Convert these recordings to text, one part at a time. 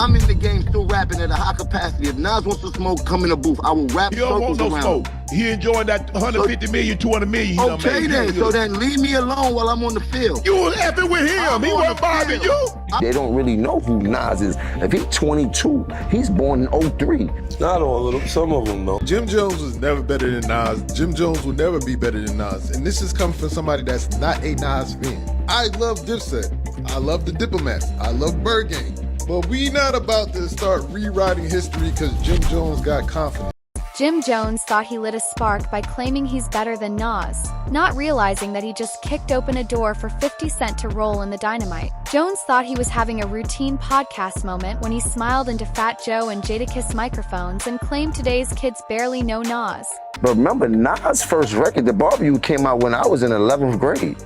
I'm in the game still rapping at a high capacity. If Nas wants to smoke, come in the booth. I will rap He don't want circles no around. smoke. He enjoying that 150 million, 200 million he done Okay made. then, so then leave me alone while I'm on the field. You was effing with him. He wasn't bothering you. They don't really know who Nas is. If he's 22, he's born in 03. Not all of them, some of them though. Jim Jones was never better than Nas. Jim Jones will never be better than Nas. And this is coming from somebody that's not a Nas fan. I love Dipset. I love the Diplomats. I love Bird Gang. But we not about to start rewriting history because Jim Jones got confidence. Jim Jones thought he lit a spark by claiming he's better than Nas, not realizing that he just kicked open a door for 50 Cent to roll in the dynamite. Jones thought he was having a routine podcast moment when he smiled into Fat Joe and Jadakiss microphones and claimed today's kids barely know Nas. But remember, Nas' first record, The Barbecue, came out when I was in 11th grade.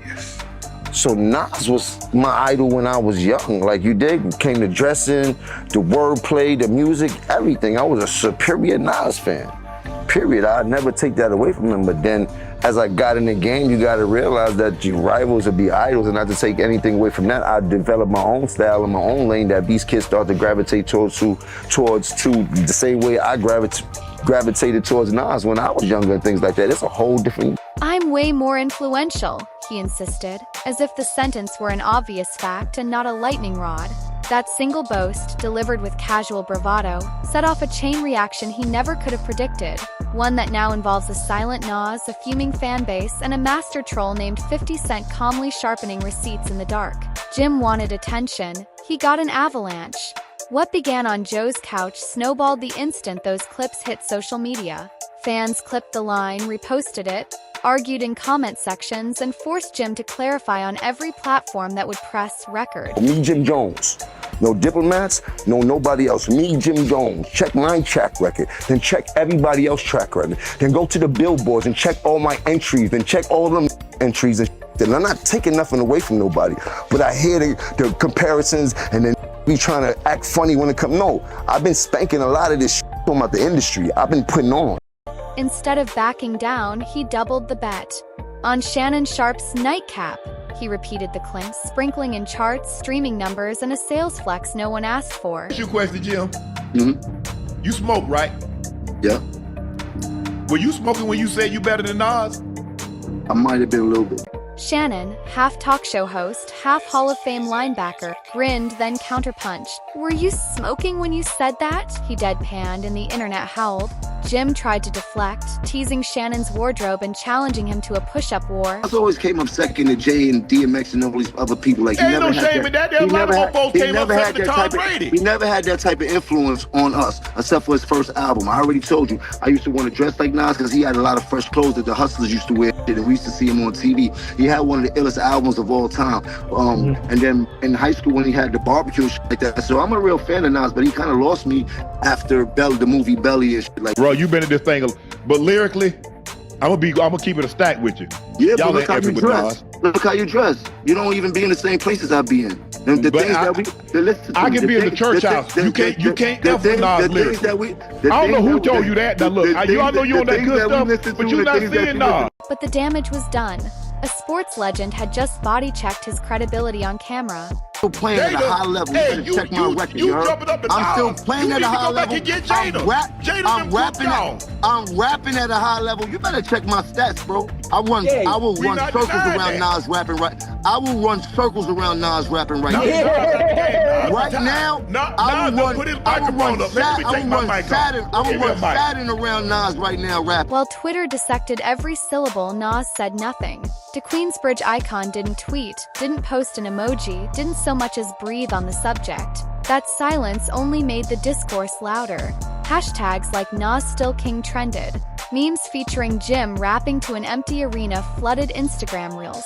So Nas was my idol when I was young. Like you did, came to dressing, the wordplay, the music, everything. I was a superior Nas fan. Period. I'd never take that away from him. But then as I got in the game, you got to realize that your rivals would be idols, and not to take anything away from that, I developed my own style and my own lane that these kids start to gravitate towards the same way I gravitated towards Nas when I was younger and things like that. It's a whole different... I'm way more influential, he insisted, as if the sentence were an obvious fact and not a lightning rod. That single boast, delivered with casual bravado, set off a chain reaction he never could have predicted, one that now involves a silent Nas, a fuming fan base, and a master troll named 50 Cent calmly sharpening receipts in the dark. Jim wanted attention. He got an avalanche. What began on Joe's couch snowballed the instant those clips hit social media. Fans clipped the line, reposted it, argued in comment sections, and forced Jim to clarify on every platform that would press record. Me, Jim Jones. No diplomats, no nobody else. Me, Jim Jones. Check my track record, then check everybody else's track record. Then go to the billboards and check all my entries, then check all them entries and and I'm not taking nothing away from nobody. But I hear the comparisons and then be trying to act funny when it comes. No, I've been spanking a lot of this about the industry. I've been putting on. Instead of backing down, he doubled the bet. On Shannon Sharpe's nightcap, he repeated the clinks, sprinkling in charts, streaming numbers, and a sales flex no one asked for. What's your question, Jim? Mm-hmm. You smoke, right? Yeah. Were you smoking when you said you better than Nas? I might have been a little bit. Shannon, half talk show host, half Hall of Fame linebacker, grinned, then counterpunched. Were you smoking when you said that? He deadpanned and the internet howled. Jim tried to deflect, teasing Shannon's wardrobe and challenging him to a push-up war. I always came up second to Jay and DMX and all these other people. Like, ain't no shame in that. There a lot of folks came up second to Tom Brady. He never had that type of influence on us, except for his first album. I already told you, I used to want to dress like Nas because he had a lot of fresh clothes that the hustlers used to wear, and we used to see him on TV. He had one of the illest albums of all time. And then in high school when he had the barbecue and shit like that. So I'm a real fan of Nas, but he kind of lost me after the movie Belly and shit like that. Bro, you been in this thing, but lyrically, I'm gonna keep it a stack with you. Yeah, y'all but look how you dress. Look how you dress. You don't even be in the same places I be in. The things that we listen to. I can be in the church house. You can't F with Nas lyrics. I don't know who told you that. Now look, I know you on that good stuff, but you're not seeing Nas. But the damage was done. A sports legend had just body-checked his credibility on camera. Still playing at a high level. Hey, you better check my record, you jumping up and I'm still playing at a high level. I'm rapping at a high level. You better check my stats, bro. I will run circles around Nas rapping right. I will run circles around Nas rapping right now. Right now, I will run Saturn around Nas right now rapping. While Twitter dissected every syllable, Nas said nothing. The Queensbridge icon didn't tweet, didn't post an emoji, didn't so much as breathe on the subject. That silence only made the discourse louder. Hashtags like Nas Still King trended. Memes featuring Jim rapping to an empty arena flooded Instagram reels.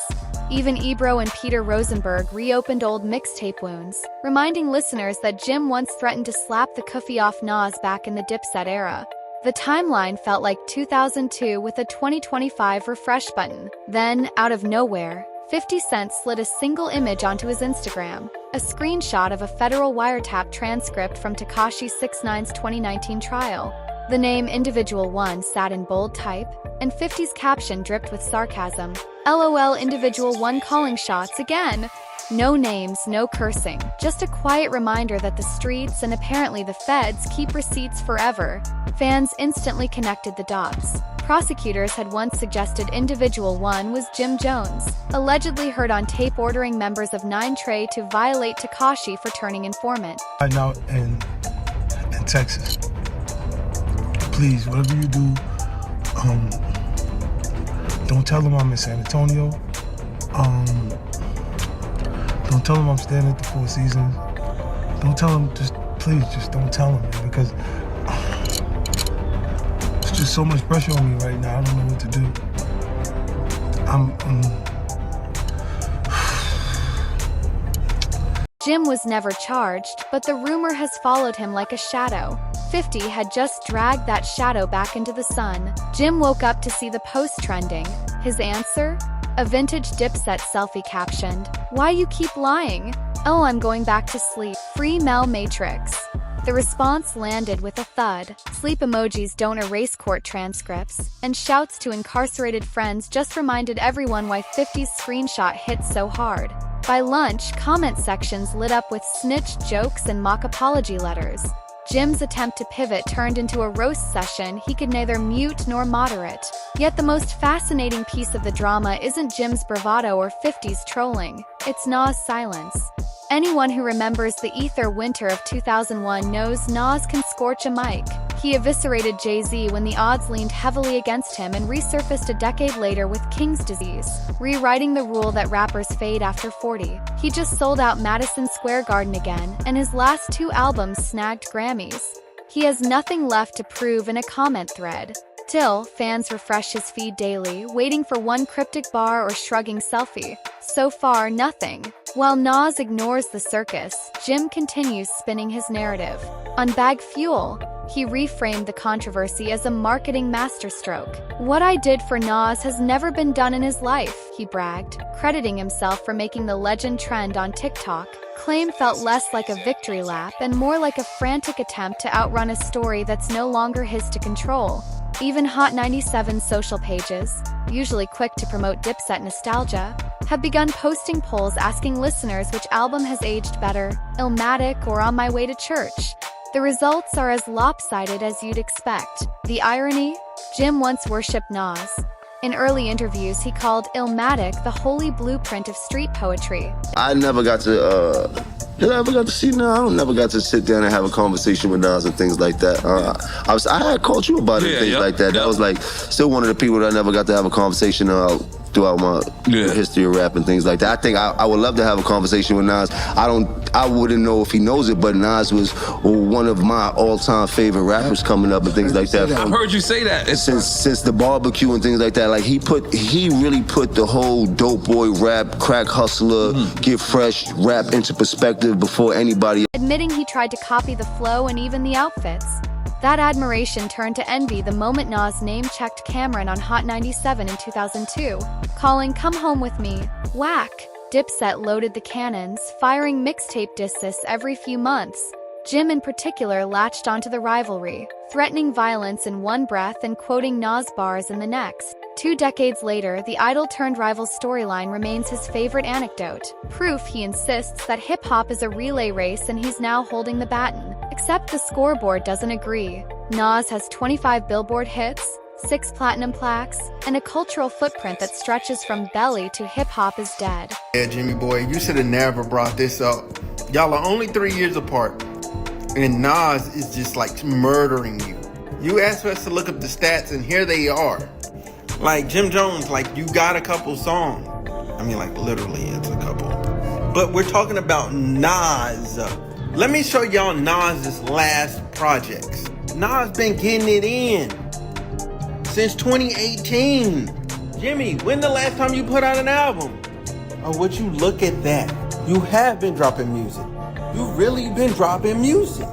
Even Ebro and Peter Rosenberg reopened old mixtape wounds, reminding listeners that Jim once threatened to slap the kufi off Nas back in the Dipset era. The timeline felt like 2002 with a 2025 refresh button. Then, out of nowhere, 50 Cent slid a single image onto his Instagram, a screenshot of a federal wiretap transcript from Tekashi 6ix9ine's 2019 trial. The name Individual 1 sat in bold type, and 50's caption dripped with sarcasm. LOL Individual 1 calling shots again. No names, no cursing, just a quiet reminder that the streets and apparently the feds keep receipts forever. Fans instantly connected the dots. Prosecutors had once suggested individual one was Jim Jones, allegedly heard on tape ordering members of 9 Tray to violate Tekashi for turning informant. Right now in Texas, please, whatever you do, don't tell them I'm in San Antonio. Don't tell them I'm staying at the Four Seasons. Don't tell them, please, don't tell them, man, because there's just so much pressure on me right now. I don't know what to do. Jim was never charged, but the rumor has followed him like a shadow. 50 had just dragged that shadow back into the sun. Jim woke up to see the post trending. His answer? A vintage Dipset selfie captioned, "Why you keep lying? Oh, I'm going back to sleep. Free Mel Matrix." The response landed with a thud. Sleep emojis don't erase court transcripts, and shouts to incarcerated friends just reminded everyone why 50's screenshot hit so hard. By lunch, comment sections lit up with snitch jokes and mock apology letters. Jim's attempt to pivot turned into a roast session he could neither mute nor moderate. Yet the most fascinating piece of the drama isn't Jim's bravado or 50's trolling, it's Nas' silence. Anyone who remembers the ether winter of 2001 knows Nas can scorch a mic. He eviscerated Jay-Z when the odds leaned heavily against him and resurfaced a decade later with King's Disease, rewriting the rule that rappers fade after 40. He just sold out Madison Square Garden again, and his last 2 albums snagged Grammys. He has nothing left to prove in a comment thread. Still, fans refresh his feed daily, waiting for one cryptic bar or shrugging selfie. So far, nothing. While Nas ignores the circus, Jim continues spinning his narrative. On Bag Fuel, he reframed the controversy as a marketing masterstroke. "What I did for Nas has never been done in his life," he bragged, crediting himself for making the legend trend on TikTok. Claim felt less like a victory lap and more like a frantic attempt to outrun a story that's no longer his to control. Even Hot 97 social pages, usually quick to promote Dipset nostalgia, have begun posting polls asking listeners which album has aged better, Illmatic or On My Way to Church. The results are as lopsided as you'd expect. The irony? Jim once worshipped Nas. In early interviews, he called Illmatic the holy blueprint of street poetry. I never got to, did I ever got to see Nas? I never got to sit down and have a conversation with Nas and things like that. I had called you about it and things like that. That was like still one of the people that I never got to have a conversation throughout my history of rap and things like that. I think I would love to have a conversation with Nas. I wouldn't know if he knows it, but Nas was one of my all-time favorite rappers coming up and things like that. I've heard you say that. Since the barbecue and things like that. Like he really put the whole dope boy rap, crack hustler, get fresh rap into perspective before anybody. Admitting he tried to copy the flow and even the outfits. That admiration turned to envy the moment Nas name-checked Cameron on Hot 97 in 2002, calling "Come Home With Me" whack. Dipset loaded the cannons, firing mixtape disses every few months. Jim in particular latched onto the rivalry, threatening violence in one breath and quoting Nas bars in the next. 2 decades later, the idol-turned-rival storyline remains his favorite anecdote. Proof, he insists, that hip-hop is a relay race and he's now holding the baton. Except the scoreboard doesn't agree. Nas has 25 Billboard hits, 6 platinum plaques, and a cultural footprint that stretches from Belly to Hip-Hop Is Dead. Yeah, Jimmy boy, you should have never brought this up. Y'all are only 3 years apart, and Nas is just like murdering you. You asked us to look up the stats, and here they are. Like Jim Jones, like you got a couple songs. I mean, like literally, it's a couple. But we're talking about Nas. Let me show y'all Nas's last projects. Nas been getting it in since 2018. Jimmy, when the last time you put out an album? Oh, would you look at that? You have been dropping music. You've really been dropping music.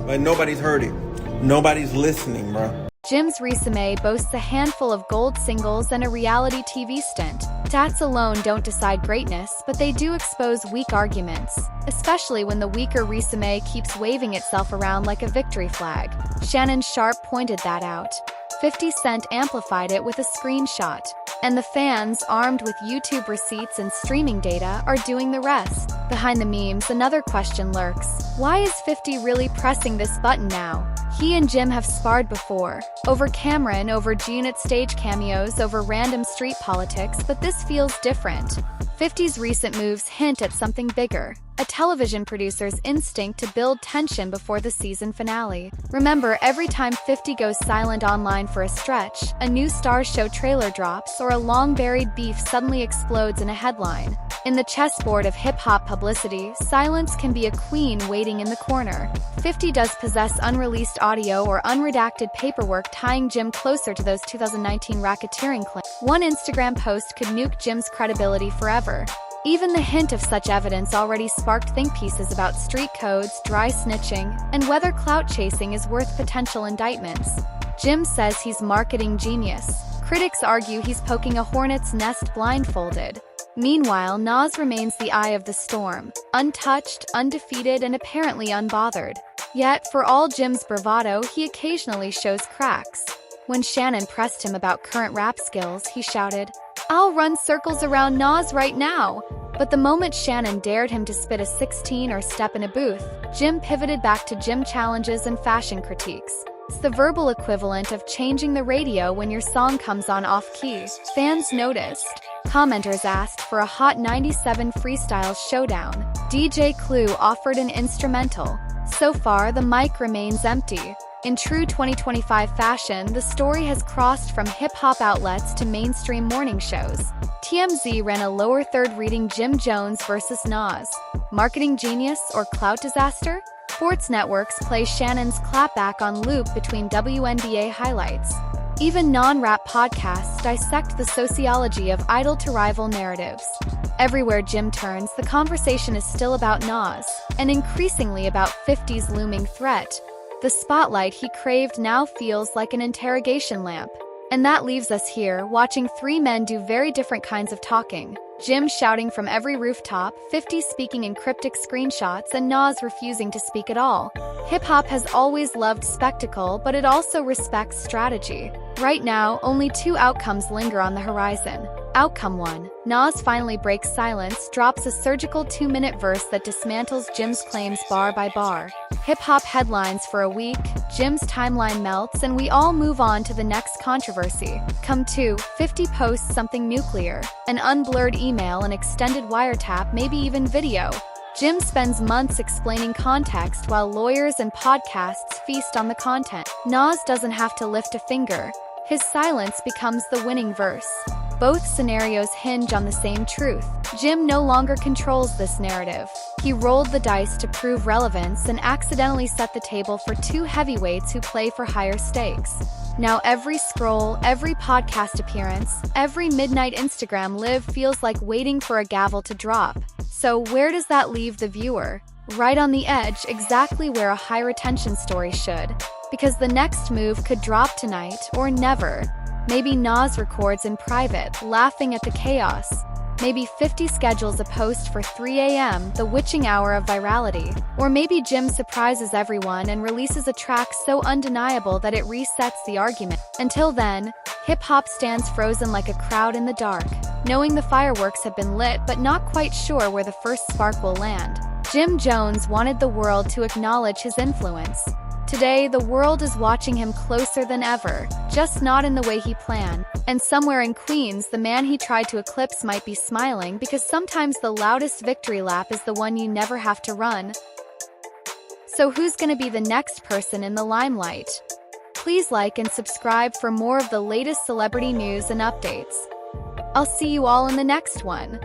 But nobody's heard it. Nobody's listening, bro. Jim's resume boasts a handful of gold singles and a reality TV stint. Stats alone don't decide greatness, but they do expose weak arguments, especially when the weaker resume keeps waving itself around like a victory flag. Shannon Sharpe pointed that out. 50 Cent amplified it with a screenshot. And the fans, armed with YouTube receipts and streaming data, are doing the rest. Behind the memes, another question lurks. Why is 50 really pressing this button now? He and Jim have sparred before. Over Cameron, over G-Unit stage cameos, over random street politics, but this feels different. 50's recent moves hint at something bigger. A television producer's instinct to build tension before the season finale. Remember, every time 50 goes silent online for a stretch, a new Stars show trailer drops, or a long-buried beef suddenly explodes in a headline. In the chessboard of hip-hop publicity, silence can be a queen waiting in the corner. 50 does possess unreleased audio or unredacted paperwork tying Jim closer to those 2019 racketeering claims. One Instagram post could nuke Jim's credibility forever. Even the hint of such evidence already sparked think pieces about street codes, dry snitching, and whether clout chasing is worth potential indictments. Jim says he's marketing genius. Critics argue he's poking a hornet's nest blindfolded. Meanwhile, Nas remains the eye of the storm, untouched, undefeated, and apparently unbothered. Yet, for all Jim's bravado, he occasionally shows cracks. When Shannon pressed him about current rap skills, he shouted, "I'll run circles around Nas right now." But the moment Shannon dared him to spit a 16 or step in a booth, Jim pivoted back to gym challenges and fashion critiques. It's the verbal equivalent of changing the radio when your song comes on off-key. Fans noticed. Commenters asked for a Hot 97 freestyle showdown. DJ Clue offered an instrumental. So far, the mic remains empty. In true 2025 fashion, the story has crossed from hip-hop outlets to mainstream morning shows. TMZ ran a lower third reading Jim Jones versus Nas. Marketing genius or clout disaster? Sports networks play Shannon's clapback on loop between WNBA highlights. Even non-rap podcasts dissect the sociology of idol-to-rival narratives. Everywhere Jim turns, the conversation is still about Nas, and increasingly about 50's looming threat. The spotlight he craved now feels like an interrogation lamp. And that leaves us here, watching three men do very different kinds of talking. Jim shouting from every rooftop, 50 speaking in cryptic screenshots, and Nas refusing to speak at all. Hip-hop has always loved spectacle, but it also respects strategy. Right now, only two outcomes linger on the horizon. Outcome 1. Nas finally breaks silence, drops a surgical 2-minute verse that dismantles Jim's claims bar by bar. Hip-hop headlines for a week, Jim's timeline melts, and we all move on to the next controversy. Come 2. 50 posts something nuclear. An unblurred email, an extended wiretap, maybe even video. Jim spends months explaining context while lawyers and podcasts feast on the content. Nas doesn't have to lift a finger. His silence becomes the winning verse. Both scenarios hinge on the same truth. Jim no longer controls this narrative. He rolled the dice to prove relevance and accidentally set the table for two heavyweights who play for higher stakes. Now every scroll, every podcast appearance, every midnight Instagram live feels like waiting for a gavel to drop. So where does that leave the viewer? Right on the edge, exactly where a high-retention story should. Because the next move could drop tonight or never. Maybe Nas records in private, laughing at the chaos. Maybe 50 schedules a post for 3 a.m., the witching hour of virality. Or maybe Jim surprises everyone and releases a track so undeniable that it resets the argument. Until then, hip-hop stands frozen like a crowd in the dark, knowing the fireworks have been lit but not quite sure where the first spark will land. Jim Jones wanted the world to acknowledge his influence. Today, the world is watching him closer than ever, just not in the way he planned. And somewhere in Queens, the man he tried to eclipse might be smiling because sometimes the loudest victory lap is the one you never have to run. So who's gonna be the next person in the limelight? Please like and subscribe for more of the latest celebrity news and updates. I'll see you all in the next one.